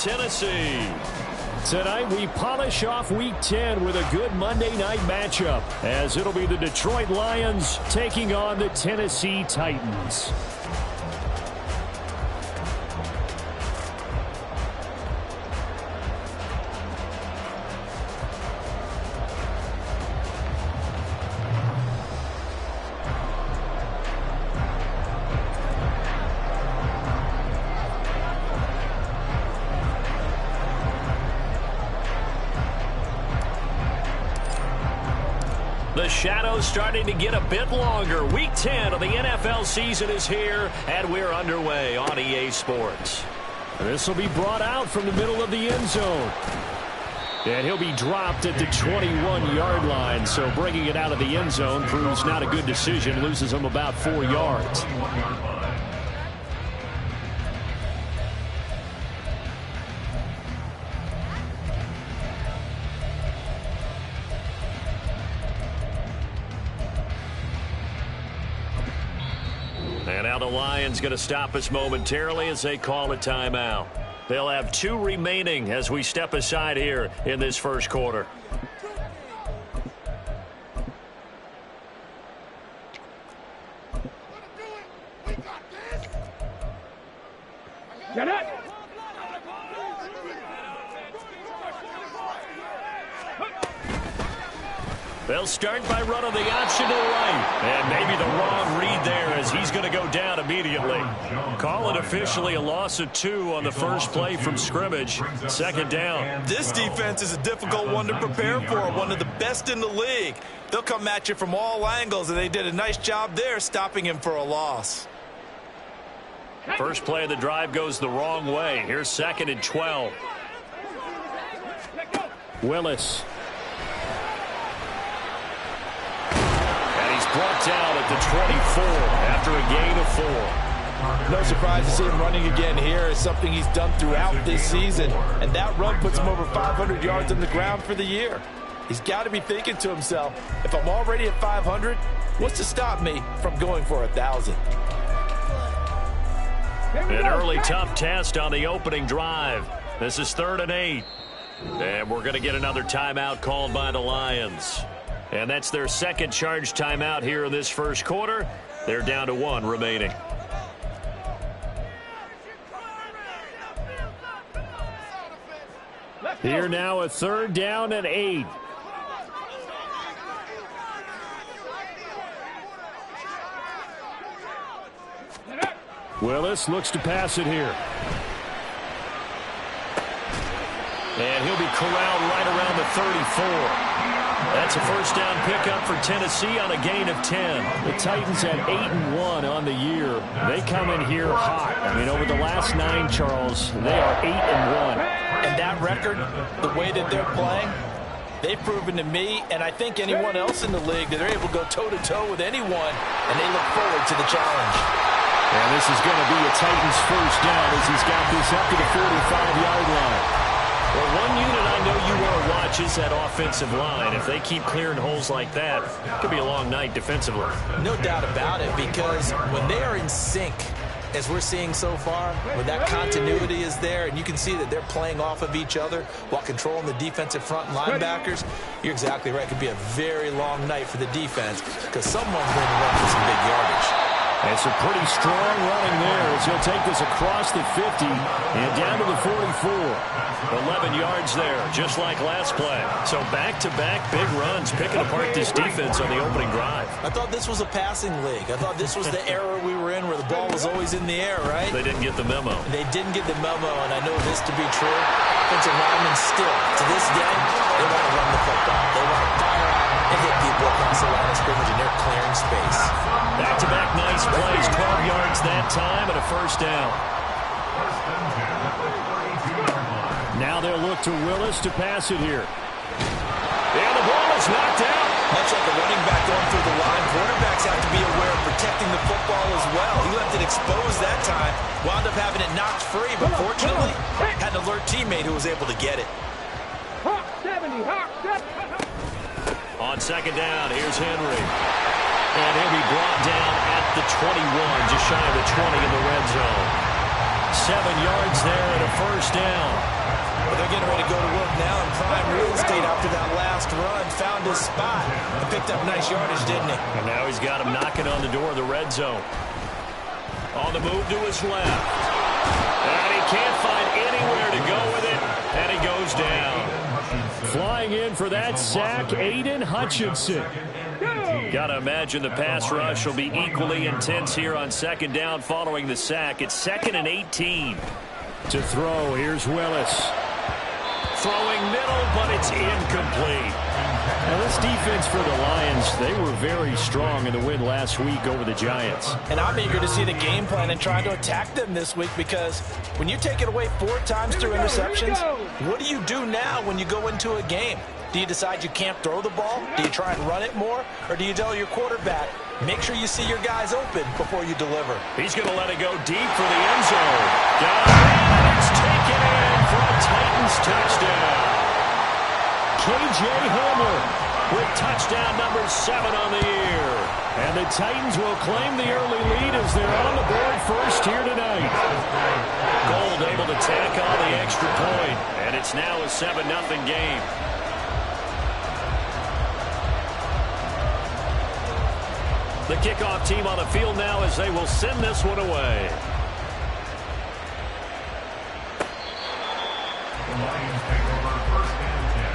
Tennessee. Tonight, we polish off Week 10 with a good Monday night matchup, as it'll be the Detroit Lions taking on the Tennessee Titans. The shadow's starting to get a bit longer. Week 10 of the NFL season is here, and we're underway on EA Sports. This will be brought out from the middle of the end zone. And he'll be dropped at the 21-yard line, so bringing it out of the end zone proves not a good decision, loses him about 4 yards. And now the Lions going to stop us momentarily as they call a timeout. They'll have 2 remaining as we step aside here in this first quarter. Get it! They'll start by running the option to the right. And maybe the wrong read there as he's going to go down immediately. Call it officially a loss of 2 on the first play from scrimmage. Second down. This defense is a difficult one to prepare for, one of the best in the league. They'll come at you from all angles, and they did a nice job there stopping him for a loss. First play of the drive goes the wrong way. Here's 2nd and 12. Willis. Brought down at the 24 after a gain of 4. No surprise to see him running again here. It's something he's done throughout this season. And that run puts him over 500 yards on the ground for the year. He's got to be thinking to himself, if I'm already at 500, what's to stop me from going for 1,000? An early tough test on the opening drive. This is 3rd and 8. And we're going to get another timeout called by the Lions. And that's their second charge timeout here in this first quarter. They're down to 1 remaining. Here now a 3rd down and 8. Willis looks to pass it here. And he'll be corralled right around the 34. That's a first down pickup for Tennessee on a gain of 10. The Titans at 8-1 on the year. They come in here hot. I mean, over the last 9, Charles, they are 8-1. And that record, the way that they're playing, they've proven to me, and I think anyone else in the league, that they're able to go toe-to-toe with anyone, and they look forward to the challenge. And this is going to be a Titans first down as he's got this up to the 45-yard line. Well, one unit I know you want to watch is that offensive line. If they keep clearing holes like that, it could be a long night defensively. No doubt about it, because when they are in sync, as we're seeing so far, when that continuity is there, and you can see that they're playing off of each other while controlling the defensive front and linebackers, you're exactly right. It could be a very long night for the defense because someone's going to run for some big yardage. It's a pretty strong running there as he'll take this across the 50 and down to the 44. 11 yards there, just like last play. So back-to-back big runs, picking apart this defense on the opening drive. I thought this was a passing league. I thought this was the era we were in where the ball was always in the air, right? They didn't get the memo. They didn't get the memo, and I know this to be true. Offensive linemen still, to this day, they want to run the football. They want to fire out and hit people across the line of scrimmage, and they're clearing space. Back-to-back nice plays, 12 yards that time, and a first down. Now they'll look to Willis to pass it here. And the ball is knocked out. Much like a running back going through the line, quarterbacks have to be aware of protecting the football as well. He left it exposed that time, wound up having it knocked free, but fortunately, had an alert teammate who was able to get it. On second down, here's Henry. And he'll be brought down at the 21, just shy of the 20 in the red zone. 7 yards there and a first down. Well, they're getting ready to go to work now in prime real estate after that last run. Found his spot and picked up nice yardage, didn't he? And now he's got him knocking on the door of the red zone. On the move to his left. And he can't find anywhere to go with it. And he goes down. Flying in for that sack, Aiden Hutchinson. Got to imagine the pass rush will be equally intense here on second down following the sack. It's 2nd and 18. To throw, here's Willis. Throwing middle, but it's incomplete. Now this defense for the Lions, they were very strong in the win last week over the Giants. And I'm eager to see the game plan and try to attack them this week, because when you take it away 4 times through interceptions, what do you do now when you go into a game? Do you decide you can't throw the ball? Do you try and run it more? Or do you tell your quarterback, make sure you see your guys open before you deliver? He's going to let it go deep for the end zone. Got it, and it's taken in for a Titans touchdown. K.J. Hamler with touchdown number 7 on the year. And the Titans will claim the early lead as they're on the board first here tonight. Gold able to tack on the extra point, and it's now a 7-0 game. The kickoff team on the field now as they will send this one away. The Lions take over 1st and 10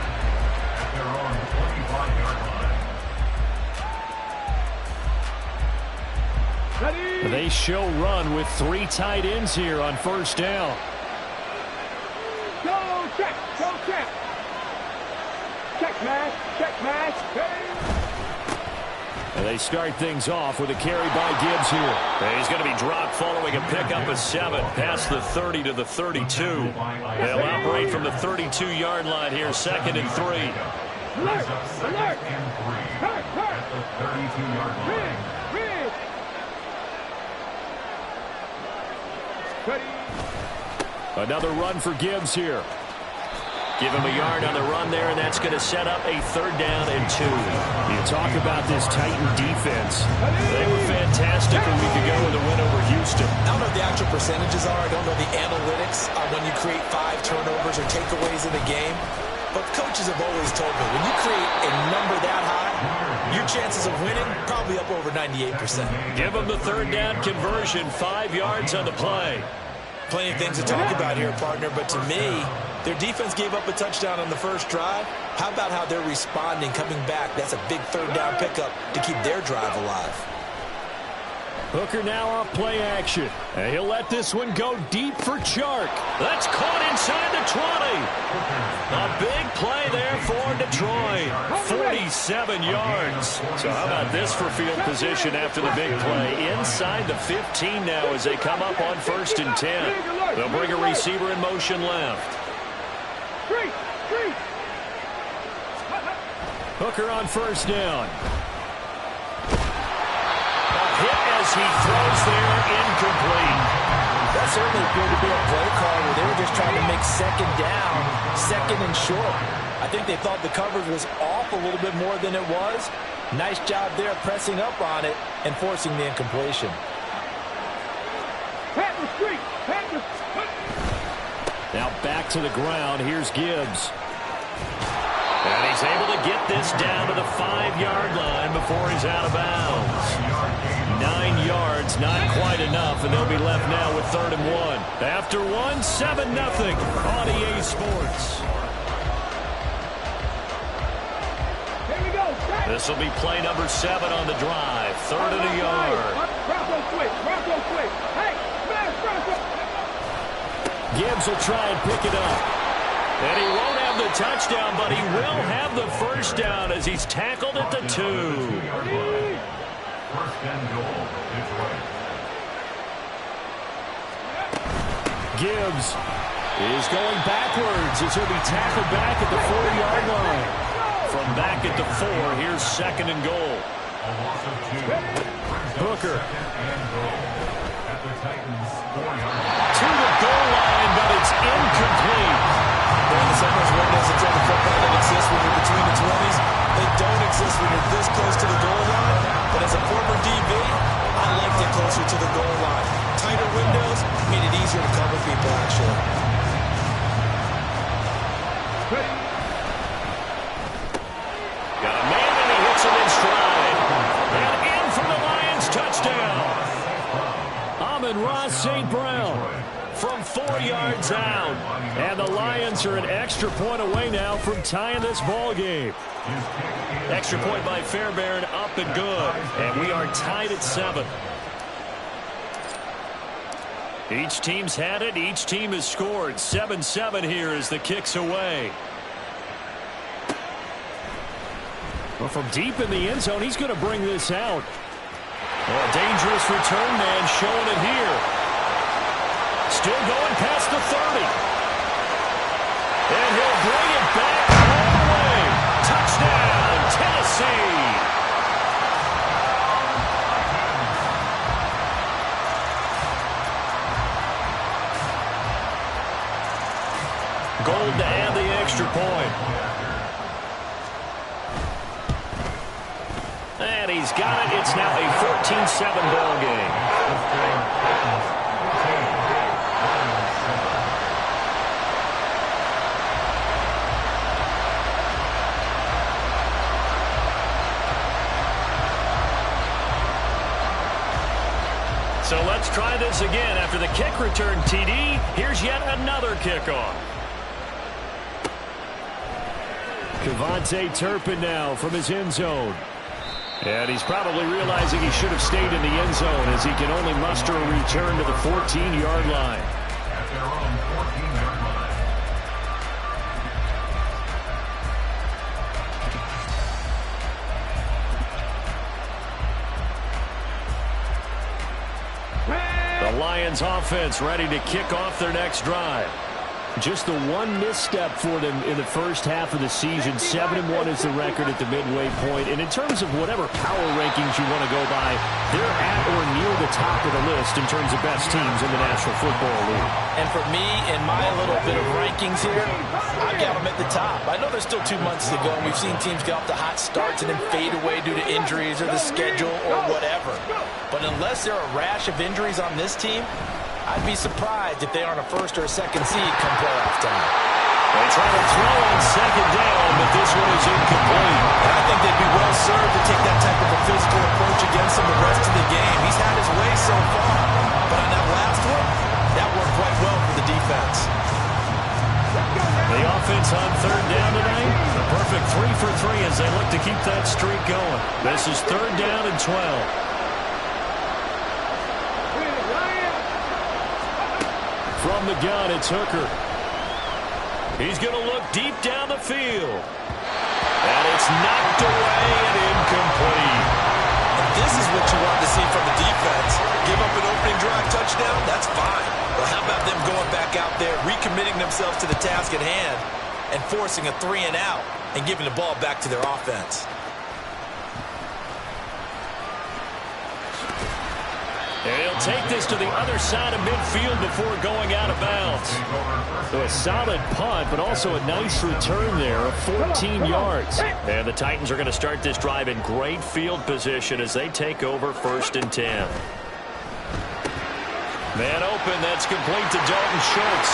at their own 25-yard line. Ready? They show run with 3 tight ends here on first down. Go check. Go check. Check, man. Check, man. Hey. And they start things off with a carry by Gibbs here. And he's going to be dropped following a pickup of 7 past the 30 to the 32. They'll operate from the 32-yard line here, 2nd and 3. Alert! Alert! Hurt! Hurt! At the 32-yard line. Ready? Another run for Gibbs here. Give him a yard on the run there, and that's going to set up a 3rd down and 2. You talk about this Titan defense. They were fantastic a week ago with a win over Houston. I don't know what the actual percentages are. I don't know the analytics on when you create 5 turnovers or takeaways in a game. But coaches have always told me, when you create a number that high, your chances of winning probably up over 98%. Give them the 3rd down conversion, 5 yards on the play. Plenty of things to talk about here, partner, but to me, their defense gave up a touchdown on the first drive. How about how they're responding, coming back? That's a big 3rd down pickup to keep their drive alive. Hooker now off play action. And he'll let this one go deep for Chark. That's caught inside the 20. A big play there for Detroit. 47 yards. So how about this for field position after the big play? Inside the 15 now as they come up on 1st and 10. They'll bring a receiver in motion left. Hooker on 1st down. Hit as he throws there, incomplete. That certainly appeared to be a play call where they were just trying to make 2nd down, 2nd and short. I think they thought the coverage was off a little bit more than it was. Nice job there pressing up on it and forcing the incompletion. Now back to the ground. Here's Gibbs. And he's able to get this down to the 5-yard line before he's out of bounds. 9 yards, not quite enough, and they'll be left now with 3rd and 1. After 7-0 on EA Sports. Here we go. This will be play number 7 on the drive. 3rd and a yard. Bronco quick. Bronco quick. Hey, smash Bronco. Gibbs will try and pick it up. And he won't have the touchdown, but he will have the 1st down as he's tackled at the 2. 1st and goal, Detroit. Gibbs is going backwards as he'll be tackled back at the 4-yard line. From back at the 4, here's 2nd and goal. A loss of 2. Hooker. And goal at the Titans' 4-yard line. To the goal line, but it's incomplete. The Sunrise windows and tell the football that exists when you're between the 20s. They don't exist when you're this close to the goal line. But as a former DB, I liked it closer to the goal line. Tighter windows made it easier to cover is out. And the Lions are an extra point away now from tying this ball game. Extra point by Fairbairn, up and good. And we are tied at 7. Each team's had it. Each team has scored. 7-7 here as the kick's away. Well, from deep in the end zone, he's going to bring this out. Well, a dangerous return man showing it here. Still going past the 30. And he'll bring it back all the way. Touchdown, Tennessee. Gold to add the extra point. And he's got it. It's now a 14-7 ball game. So let's try this again. After the kick return TD, here's yet another kickoff. Kevontae Turpin now from his end zone. And he's probably realizing he should have stayed in the end zone as he can only muster a return to the 14-yard line. At their own 14-yard line. The Lions offense ready to kick off their next drive. Just the one misstep for them in the first half of the season. 7-1 is the record at the midway point. And in terms of whatever power rankings you want to go by, they're at or near the top of the list in terms of best teams in the National Football League. And for me, in my little bit of rankings here, I've got them at the top. I know there's still 2 months to go, and we've seen teams get off to hot starts and then fade away due to injuries or the schedule or whatever. But unless there are a rash of injuries on this team, I'd be surprised if they aren't a first or a second seed come playoff time. They try to throw on second down, but this one is incomplete. And I think they'd be well served to take that type of a physical approach against him the rest of the game. He's had his way so far, but on that last one, that worked quite well for the defense. The offense on third down tonight, the perfect 3 for 3 as they look to keep that streak going. This is third down and 12. From the gun, it's Hooker. He's going to look deep down the field. And it's knocked away and incomplete. And this is what you want to see from the defense. Give up an opening drive touchdown, that's fine. But how about them going back out there, recommitting themselves to the task at hand, and forcing a 3-and-out and giving the ball back to their offense? And he'll take this to the other side of midfield before going out of bounds. So a solid punt, but also a nice return there of 14 yards. And the Titans are going to start this drive in great field position as they take over 1st and 10. Man open, that's complete to Dalton Schultz.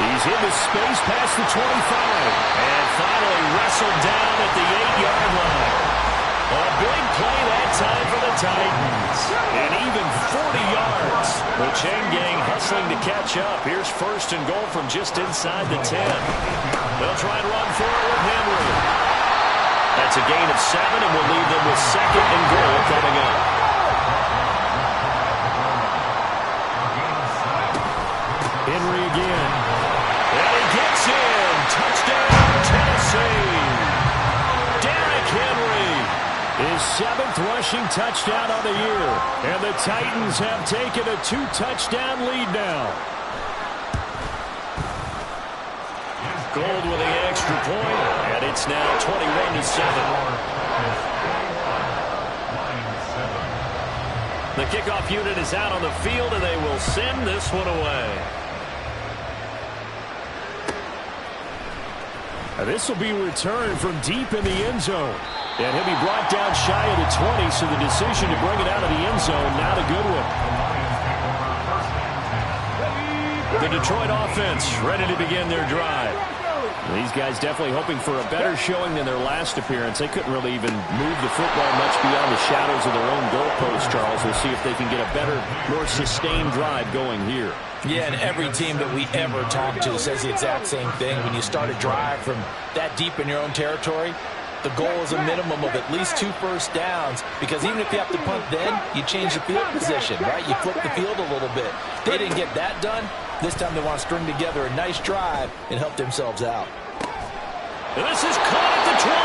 He's into space past the 25. And finally wrestled down at the 8-yard line. A big play that time for the Titans. And even 40 yards. The chain gang hustling to catch up. Here's 1st and goal from just inside the 10. They'll try and run for it with Henry. That's a gain of 7, and we'll leave them with 2nd and goal coming up. Henry again. And he gets in. Touchdown, Tennessee. Derrick Henry. His 7th rushing touchdown on the year. And the Titans have taken a 2-touchdown lead now. Gold with the extra point, and it's now 21-7. The kickoff unit is out on the field, and they will send this one away. This will be returned from deep in the end zone. And he'll be brought down shy of the 20, so the decision to bring it out of the end zone, not a good one. The Detroit offense ready to begin their drive. These guys definitely hoping for a better showing than their last appearance. They couldn't really even move the football much beyond the shadows of their own goalpost, Charles. We'll see if they can get a better, more sustained drive going here. Yeah, and every team that we ever talk to says the exact same thing. When you start a drive from that deep in your own territory, the goal is a minimum of at least 2 first downs, because even if you have to punt then, you change the field position, right? You flip the field a little bit. They didn't get that done. This time they want to string together a nice drive and help themselves out. And this is caught at the 20.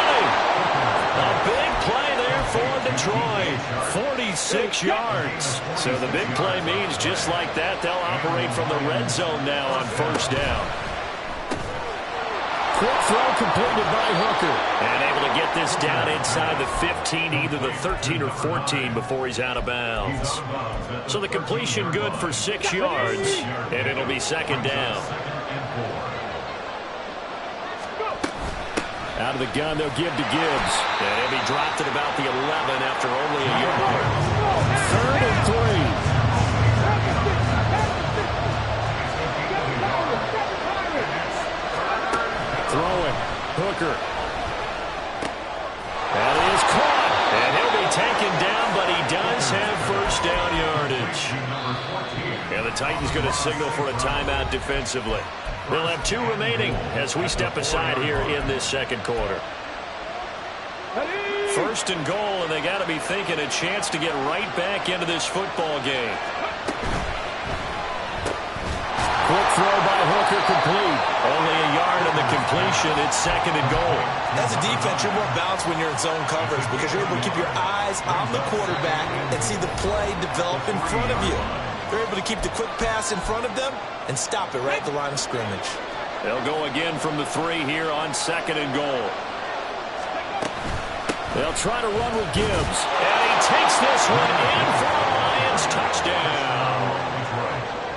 A big play there for Detroit. 46 yards. So the big play means just like that, they'll operate from the red zone now on first down. Quick throw completed by Hooker. And able to get this down inside the 15, either the 13 or 14 before he's out of bounds. So the completion good for 6 yards, and it'll be second down. Out of the gun, they'll give to Gibbs. And he'll be dropped at about the 11 after only a yard. 3rd and 3. Throwing. Hooker. That is caught. And he'll be taken down, but he does have first down yardage. And the Titans going to signal for a timeout defensively. They'll have 2 remaining as we step aside here in this second quarter. First and goal, and they got to be thinking a chance to get right back into this football game. Quick throw by Hooker, complete. Only a yard in the completion. It's second and goal. As a defense, you're more balanced when you're in zone coverage because you're able to keep your eyes on the quarterback and see the play develop in front of you. They're able to keep the quick pass in front of them and stop it right at the line of scrimmage. They'll go again from the 3 here on second and goal. They'll try to run with Gibbs. And he takes this one in for a Lions touchdown.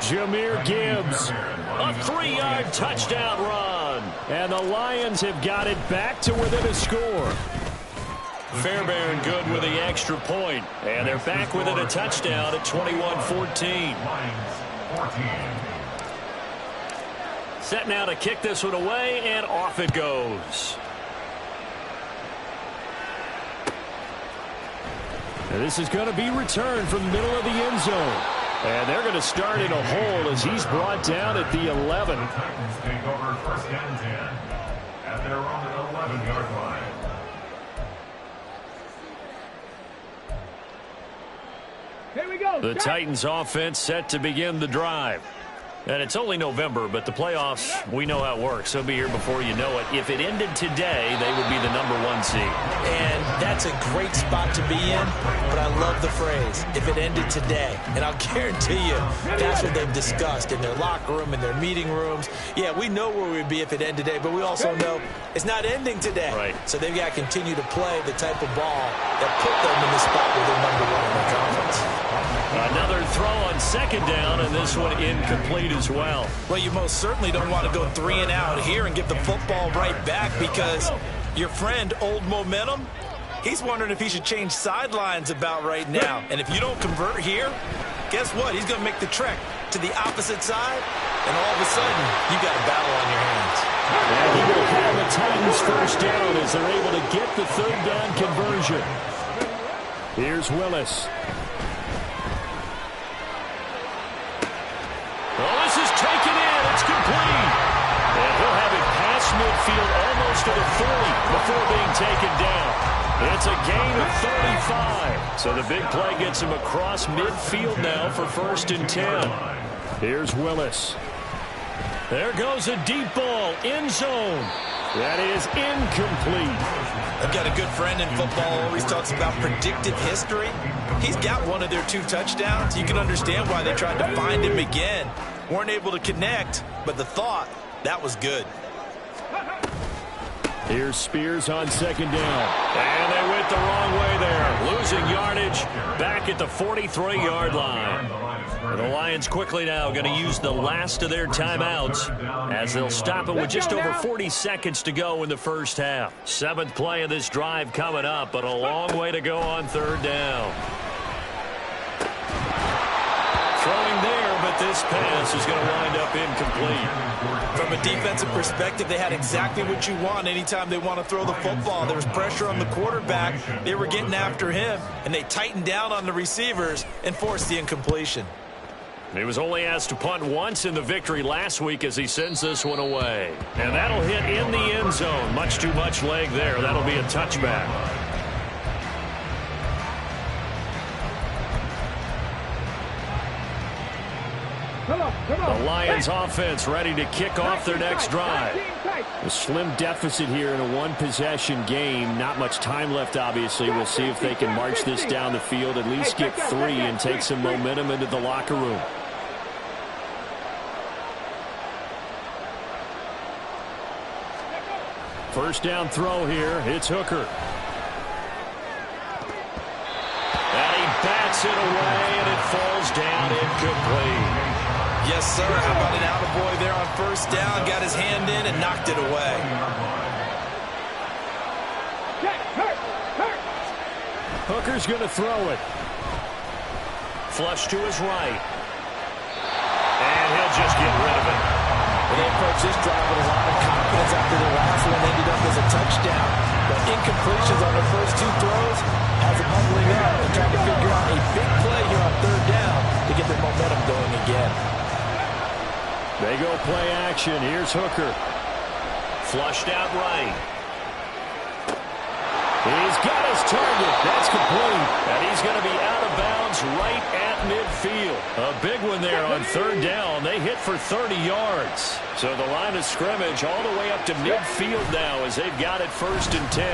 Jahmyr Gibbs, a 3-yard touchdown run. And the Lions have got it back to within a score. Fairbairn good with the extra point. And they're back within a touchdown at 21-14. Set now to kick this one away, and off it goes. And this is going to be returned from the middle of the end zone. And they're going to start in a hole as he's brought down at the 11. Titans take over first and 10 at their own 11-yard line. Here we go. The Titans offense set to begin the drive. And it's only November, but the playoffs, we know how it works. They'll be here before you know it. If it ended today, they would be the #1 seed. And that's a great spot to be in, but I love the phrase, if it ended today. And I'll guarantee you, that's what they've discussed in their locker room, in their meeting rooms. Yeah, we know where we'd be if it ended today, but we also know it's not ending today. Right. So they've got to continue to play the type of ball that put them in the spot where they're #1 in the conference. Another throw on second down, and this one incomplete as well. Well, you most certainly don't want to go 3 and out here and give the football right back because your friend, Old Momentum, he's wondering if he should change sidelines about right now. And if you don't convert here, guess what? He's going to make the trek to the opposite side, and all of a sudden, you got a battle on your hands. And he will have the Titans first down as they're able to get the 3rd down conversion. Here's Willis. Oh, this is taken in. It's complete. And he'll have it past midfield almost to the 40 before being taken down. It's a gain of 35. So the big play gets him across midfield now for 1st and 10. Here's Willis. There goes a deep ball, end zone. That is incomplete. I've got a good friend in football, always talks about predictive history. He's got one of their 2 touchdowns. You can understand why they tried to find him again. Weren't able to connect, but the thought, that was good. Here's Spears on second down. And they went the wrong way there. Losing yardage back at the 43-yard line. The Lions quickly now going to use the last of their timeouts as they'll stop it with just over 40 seconds to go in the first half. 7th play of this drive coming up, but a long way to go on 3rd down. Throwing there, but but this pass is going to wind up incomplete. From a defensive perspective, they had exactly what you want anytime they want to throw the football. There was pressure on the quarterback. They were getting after him, and they tightened down on the receivers and forced the incompletion. He was only asked to punt once in the victory last week as he sends this one away. And that'll hit in the end zone. Much too much leg there. That'll be a touchback. The Lions offense ready to kick off their next drive. A slim deficit here in a one-possession game. Not much time left, obviously. We'll see if they can march this down the field, at least get 3 and take some momentum into the locker room. First down throw here. It's Hooker. And he bats it away, and it falls down incomplete. Yes, sir. How about an attaboy there on first down? Got his hand in and knocked it away. Hooker's going to throw it. Flush to his right. And he'll just get rid of it. Well, they approached this drive with a lot of confidence after their last one ended up as a touchdown. But incompletions on their first 2 throws has them huddling up and trying to figure out a big play here on third down to get their momentum going again. They go play action. Here's Hooker. Flushed out right. He's got his target. That's complete. And he's going to be out of bounds right at midfield. A big one there on third down. They hit for 30 yards. So the line of scrimmage all the way up to midfield now as they've got it 1st and 10.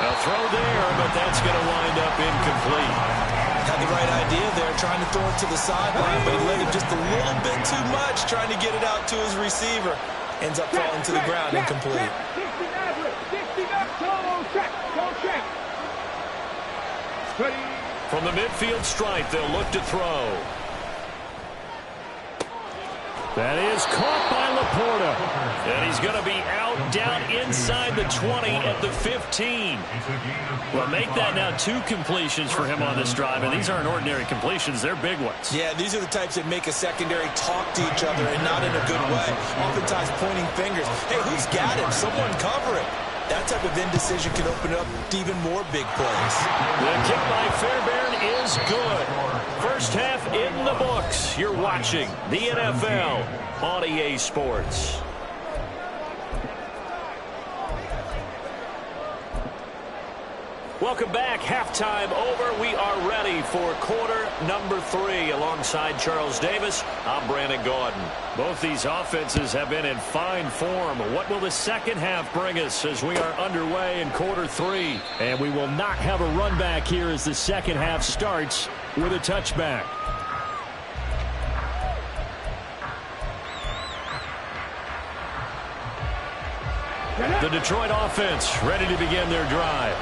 A throw there, but that's going to wind up incomplete. Had the right idea there, trying to throw it to the sideline, but he let it just a little bit too much, trying to get it out to his receiver. Ends up falling to the ground, incomplete. From the midfield stripe, they'll look to throw. That is caught by Laporta. And he's going to be out down inside the 20 at the 15. Well, make that now 2 completions for him on this drive. And these aren't ordinary completions. They're big ones. Yeah, these are the types that make a secondary talk to each other and not in a good way. Oftentimes pointing fingers. Hey, who's got him? Someone cover it. That type of indecision can open up to even more big plays. The kick by Fairbairn is good. First half in the books. You're watching the NFL on EA Sports. Welcome back. Halftime over. We are ready for quarter number 3. Alongside Charles Davis, I'm Brandon Gaudin. Both these offenses have been in fine form. What will the second half bring us as we are underway in quarter 3? And we will not have a run back here as the second half starts with a touchback. The Detroit offense ready to begin their drive.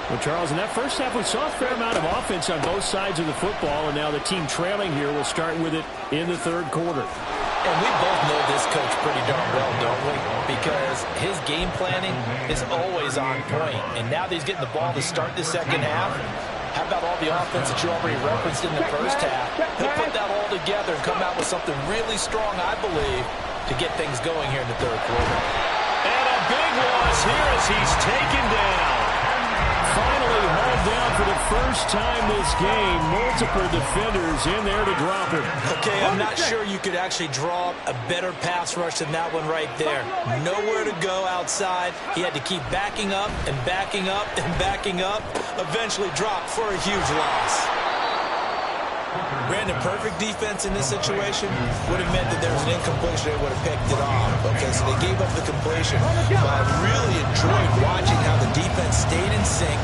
Well, Charles, in that first half, we saw a fair amount of offense on both sides of the football, and now the team trailing here will start with it in the third quarter. And we both know this coach pretty darn well, don't we? Because his game planning is always on point. And now that he's getting the ball to start the second half, how about all the offense that you already referenced in the first half? He'll put that all together and come out with something really strong, I believe, to get things going here in the third quarter. And a big loss here as he's taken down. Finally hauled down for the first time this game. Multiple defenders in there to drop him. Okay, I'm not sure you could actually draw a better pass rush than that one right there. Nowhere to go outside. He had to keep backing up and backing up and backing up. Eventually dropped for a huge loss. Brandon, perfect defense in this situation would have meant that there was an incompletion. They would have picked it off. Okay, so they gave up the completion. But I really enjoyed watching how the defense stayed in sync,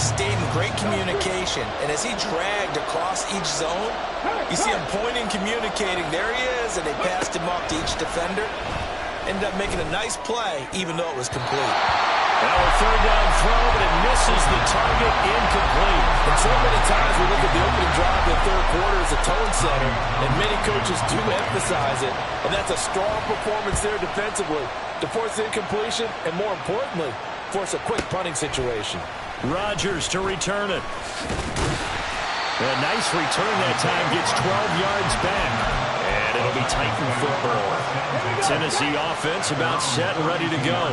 stayed in great communication. And as he dragged across each zone, you see him pointing, communicating. There he is, and they passed him off to each defender. Ended up making a nice play, even though it was complete. Now a third down throw, but it misses the target, incomplete. And so many times we look at the opening drive of the third quarter as a tone setter, and many coaches do emphasize it. And that's a strong performance there defensively to force incompletion and, more importantly, force a quick punting situation. Rodgers to return it. A nice return that time, gets 12 yards back. And it'll be Titan football. Tennessee offense about set and ready to go.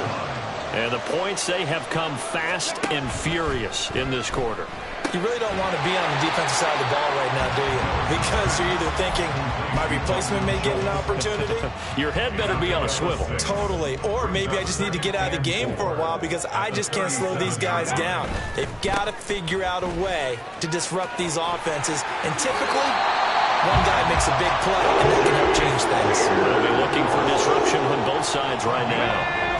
And the points, they have come fast and furious in this quarter. You really don't want to be on the defensive side of the ball right now, do you? Because you're either thinking, my replacement may get an opportunity. Your head better be on a swivel. Totally. Or maybe I just need to get out of the game for a while because I just can't slow these guys down. They've got to figure out a way to disrupt these offenses. And typically, one guy makes a big play, and that can help change things. We'll be looking for disruption on both sides right now.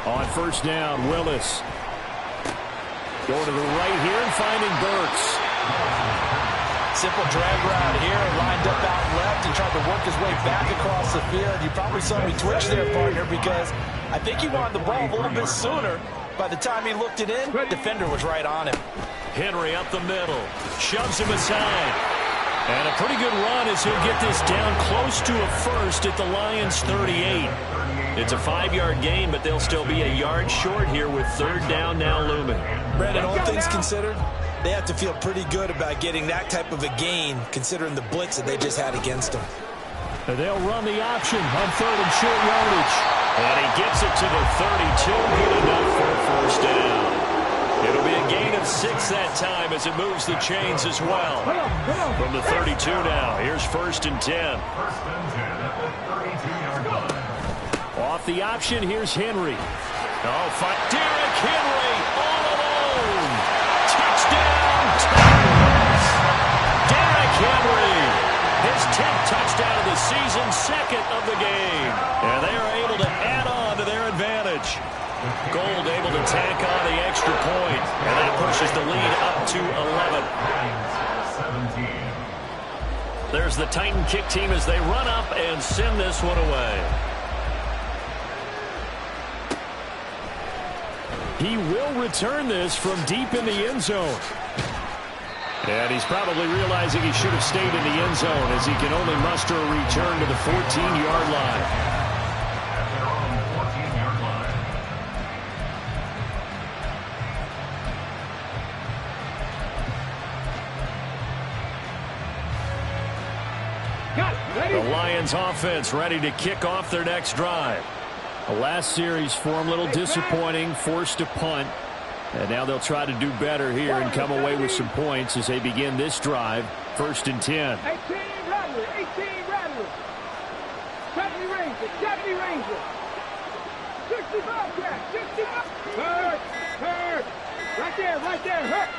On first down, Willis. Going to the right here and finding Burks. Simple drag route here, lined up out left. He tried to work his way back across the field. You probably saw me twitch there, partner, because I think he wanted the ball a little bit sooner. By the time he looked it in, defender was right on him. Henry up the middle. Shoves him aside. And a pretty good run as he'll get this down close to a first at the Lions' 38. It's a 5-yard gain, but they'll still be a yard short here with third down now looming. Brandon, all things considered, they have to feel pretty good about getting that type of a gain, considering the blitz that they just had against them. And they'll run the option on third and short yardage. And he gets it to the 32, good enough for a first down. It'll be a gain of 6 that time as it moves the chains as well. From the 32 now, here's first and 10. First and 10 at the 32-yard line. Off the option, here's Henry. Oh, Derrick Henry all alone. Touchdown, Titans. Derrick Henry, his 10th touchdown of the season, second of the game. And they are able to add on to their advantage. Gold able to tack on the extra point, and that pushes the lead up to 11. There's the Titan kick team as they run up and send this one away. He will return this from deep in the end zone. And he's probably realizing he should have stayed in the end zone as he can only muster a return to the 14-yard line. At their own 14-yard line. The Lions offense ready to kick off their next drive. The last series for them a little disappointing, forced a punt. And now they'll try to do better here and come away with some points as they begin this drive. First and 10. 18 Rattler, 18 Rattler. 70 Ranger, 70 Ranger. 65 Jack, 65. Hurt. Right there, hurt.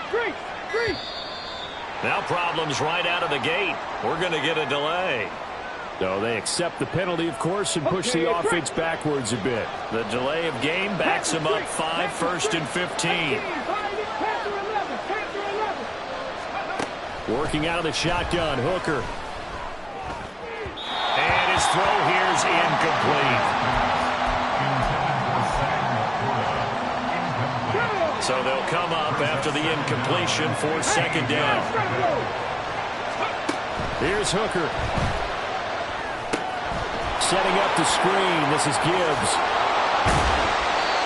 Free. Now problems right out of the gate. We're going to get a delay. So they accept the penalty, of course, and push the offense backwards a bit. The delay of game backs them up 5, first and 15. Working out of the shotgun, Hooker. And his throw here's incomplete. So they'll come up after the incompletion for second down. Here's Hooker. Setting up the screen. This is Gibbs.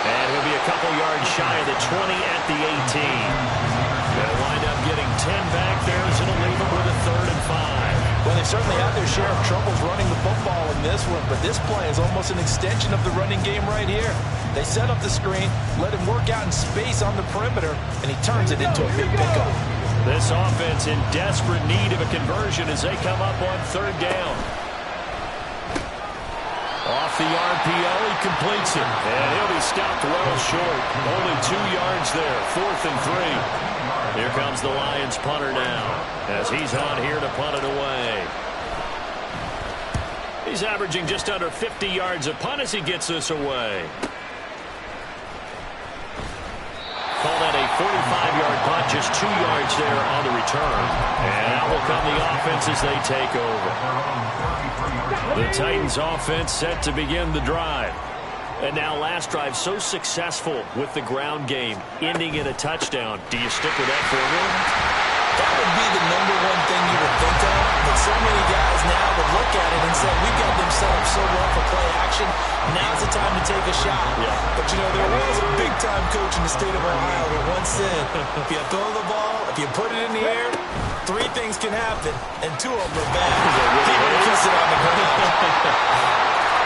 And he'll be a couple yards shy of the 20 at the 18. They'll wind up getting 10 back there as it'll leave them with a third and 5. Well, they certainly had their share of troubles running the football in this one, but this play is almost an extension of the running game right here. They set up the screen, let him work out in space on the perimeter, and he turns it into a big pickup. This offense in desperate need of a conversion as they come up on third down. Off the RPO, he completes it. And he'll be stopped well short. Only 2 yards there. 4th and 3. Here comes the Lions punter now as he's on here to punt it away. He's averaging just under 50 yards a punt as he gets this away. Call that a 45-yard punt, just 2 yards there on the return. And out will come the offense as they take over. The Titans offense set to begin the drive. And now last drive so successful with the ground game, ending in a touchdown. Do you stick with that formula? That would be the #1 thing you would think of, but so many guys now would look at it and said, we've got them set up so well for play action. Now's the time to take a shot. Yeah. But, you know, there was a big-time coach in the state of Ohio that once said, if you throw the ball, if you put it in the air, 3 things can happen, and 2 of them are bad. Keep it and kiss it on the ground.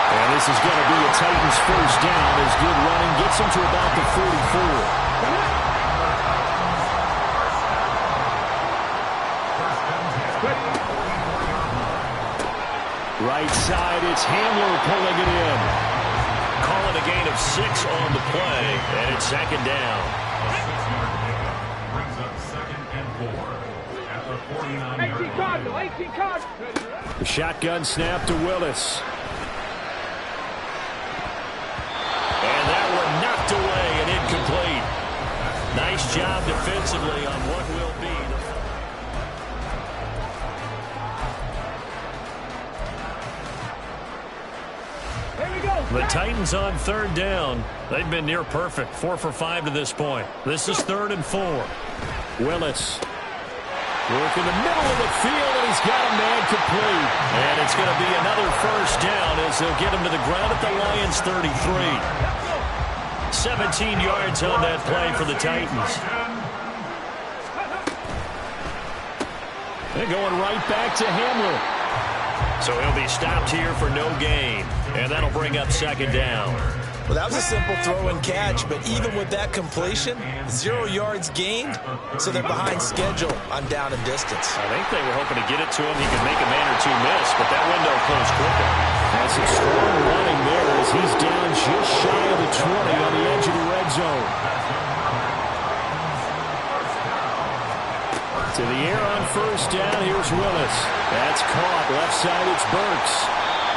And this is going to be a Titans first down as good running gets them to about the 44. Right side, it's Hamler pulling it in. Call it a gain of 6 on the play, and it's second down. Brings up 2nd and 4 at the 49-yard 18 Cardinal, 18 Cardinal. The shotgun snap to Willis. And that one knocked away and incomplete. Nice job defensively on what will be the... The Titans on 3rd down. They've been near perfect. 4 for 5 to this point. This is 3rd and 4. Willis. Work in the middle of the field, and he's got a man complete. And it's going to be another first down as they'll get him to the ground at the Lions' 33. 17 yards on that play for the Titans. They're going right back to Hamler. So he'll be stopped here for no gain. And that'll bring up second down. Well, that was a simple throw and catch, but even with that completion, 0 yards gained, so they're behind schedule on down and distance. I think they were hoping to get it to him. He could make a man or 2 miss, but that window closed quicker. That's some strong running there as he's down just shy of the 20 on the edge of the red zone. To the air on first down, here's Willis. That's caught. Left side, it's Burks.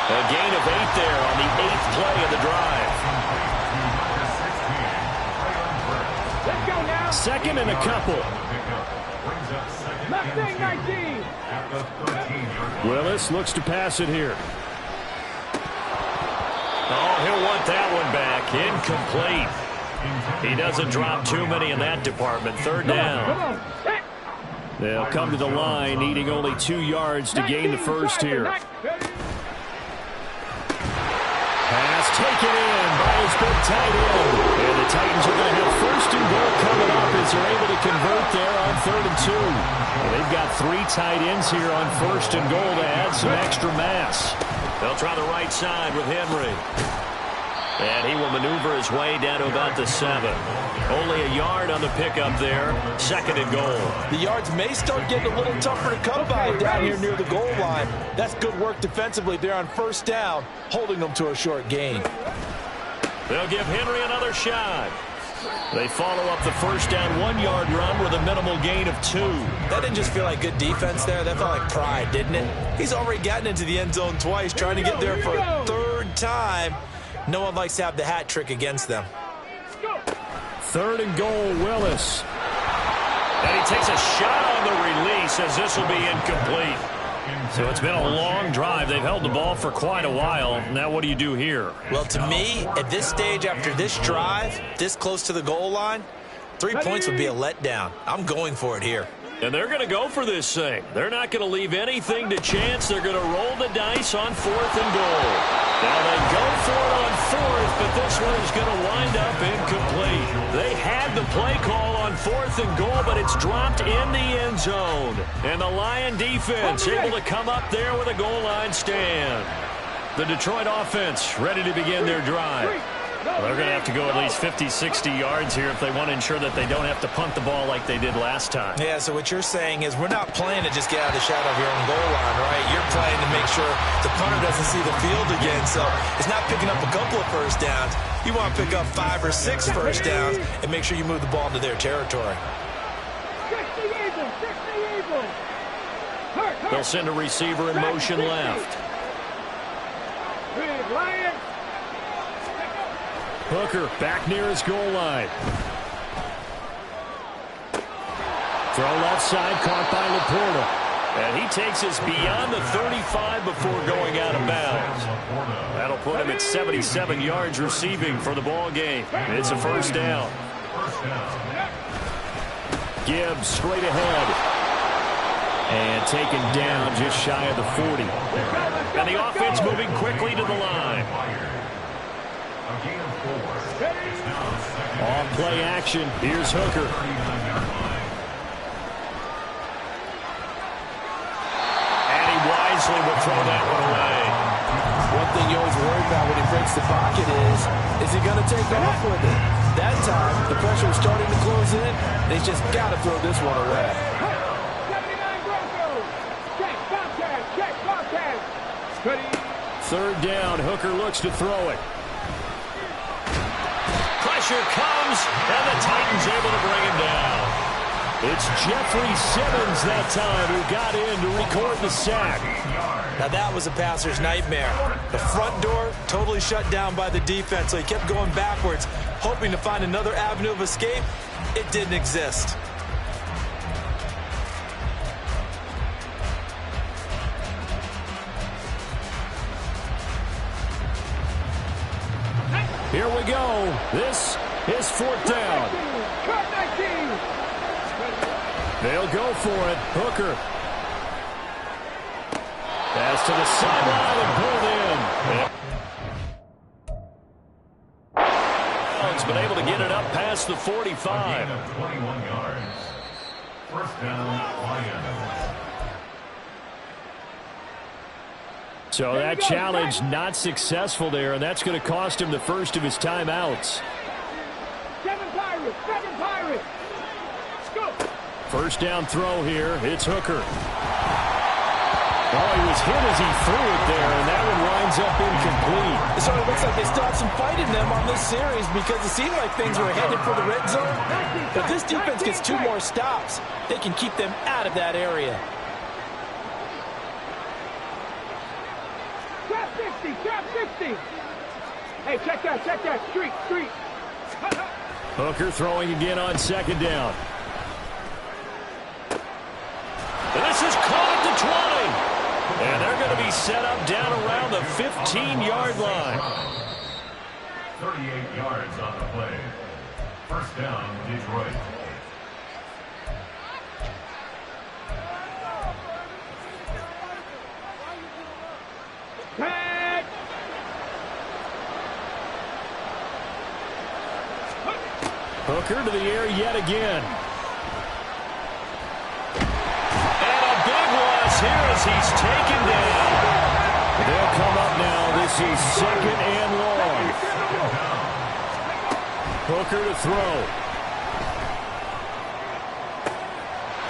A gain of 8 there on the 8th play of the drive. Let's go now. 2nd and a couple. Mustang 19. Willis looks to pass it here. Oh, he'll want that one back. Incomplete. He doesn't drop too many in that department. 3rd down. Come on. They'll come to the line, needing only 2 yards to gain the first here. Pass taken in by his big tight end. And the Titans are going to have 1st and goal coming up as they're able to convert there on 3rd and 2. Well, they've got 3 tight ends here on 1st and goal to add some extra mass. They'll try the right side with Henry. And he will maneuver his way down to about the 7. Only a yard on the pickup there. 2nd and goal. The yards may start getting a little tougher to come by down here near the goal line. That's good work defensively there on 1st down, holding them to a short gain. They'll give Henry another shot. They follow up the first down 1-yard run with a minimal gain of 2. That didn't just feel like good defense there. That felt like pride, didn't it? He's already gotten into the end zone twice, trying to get there for a 3rd time. No one likes to have the hat trick against them. 3rd and goal, Willis. And he takes a shot on the release as this will be incomplete. So it's been a long drive. They've held the ball for quite a while. Now what do you do here? Well, to me, at this stage after this drive, this close to the goal line, 3 points would be a letdown. I'm going for it here. And they're going to go for this thing. They're not going to leave anything to chance. They're going to roll the dice on 4th and goal. Now they go for it on 4th, but this one is going to wind up incomplete. They had the play call on 4th and goal, but it's dropped in the end zone. And the Lion defense able to come up there with a goal line stand. The Detroit offense ready to begin their drive. Well, they're going to have to go at least 50, 60 yards here if they want to ensure that they don't have to punt the ball like they did last time. Yeah, so what you're saying is we're not playing to just get out of the shadow of your own goal line, right? You're playing to make sure the punter doesn't see the field again. So it's not picking up a couple of first downs. You want to pick up 5 or 6 first downs and make sure you move the ball into their territory. They'll send a receiver in motion left. Hooker back near his goal line. Throw left side, caught by Laporta. And he takes us beyond the 35 before going out of bounds. That'll put him at 77 yards receiving for the ball game. It's a first down. Gibbs straight ahead. And taken down just shy of the 40. And the offense moving quickly to the line. On play action, here's Hooker. And he wisely will throw that one away. One thing you always worry about when he breaks the pocket is he going to take off with it? That time, the pressure was starting to close in, and he's just got to throw this one away. 79 Broncos. Check, Bobcat, check, Bobcat. Third down, Hooker looks to throw it. Pressure comes, and the Titans able to bring him down. It's Jeffrey Simmons that time who got in to record the sack. Now that was a passer's nightmare. The front door totally shut down by the defense, so he kept going backwards, hoping to find another avenue of escape. It didn't exist. Here we go. This is fourth down. They'll go for it. Hooker. Pass to the sideline and pulled in. He's been able to get it up past the 45. 21 yards. First down, Lions. So that challenge not successful there, and that's going to cost him the first of his timeouts. 7 Pirates, 7 Pirates. Go. First down throw here. It's Hooker. Oh, he was hit as he threw it there, and that one winds up incomplete. So it looks like they still have some fight in them on this series because it seemed like things were headed for the red zone. If this defense gets 2 more stops, they can keep them out of that area. Trap 60, trap 60. Hey, check that, street. Hooker throwing again on second down. This is caught at the 20. And they're going to be set up down around the 15-yard line. 38 yards on the play. First down, Detroit. Tag. Hooker to the air yet again. And a big loss here as he's taken down. They'll come up now. This is second and long. Hooker to throw.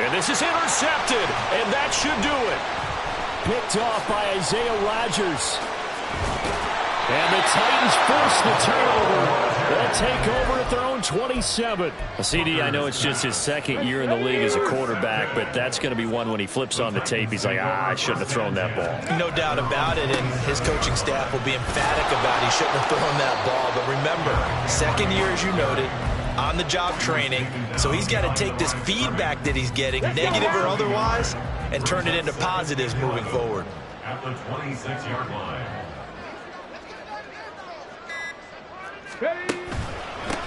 And this is intercepted. And that should do it. Picked off by Isaiah Rodgers. And the Titans force the turnover. They'll take over at their own 27. CD, I know it's just his second year in the league as a quarterback, but that's going to be one when he flips on the tape. He's like, I shouldn't have thrown that ball. No doubt about it, and his coaching staff will be emphatic about he shouldn't have thrown that ball. But remember, second year, as you noted, on-the-job training, so he's got to take this feedback that he's getting, negative or otherwise, and turn it into positives moving forward. At the 26-yard line.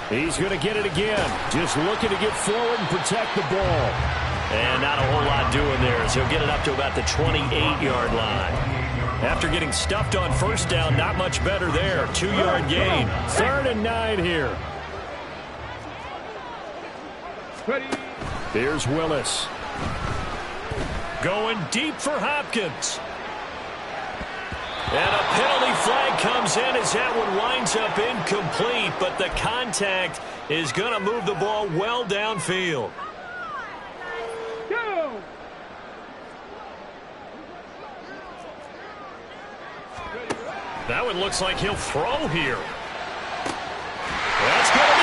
He's going to get it again. Just looking to get forward and protect the ball. And not a whole lot doing there, so he'll get it up to about the 28-yard line. After getting stuffed on first down, not much better there. 2-yard gain. 3rd and 9 here. Here's Willis. Going deep for Hopkins. And a penalty flag comes in as that one winds up incomplete, but the contact is going to move the ball well downfield. Go. That one looks like he'll throw here. That's going to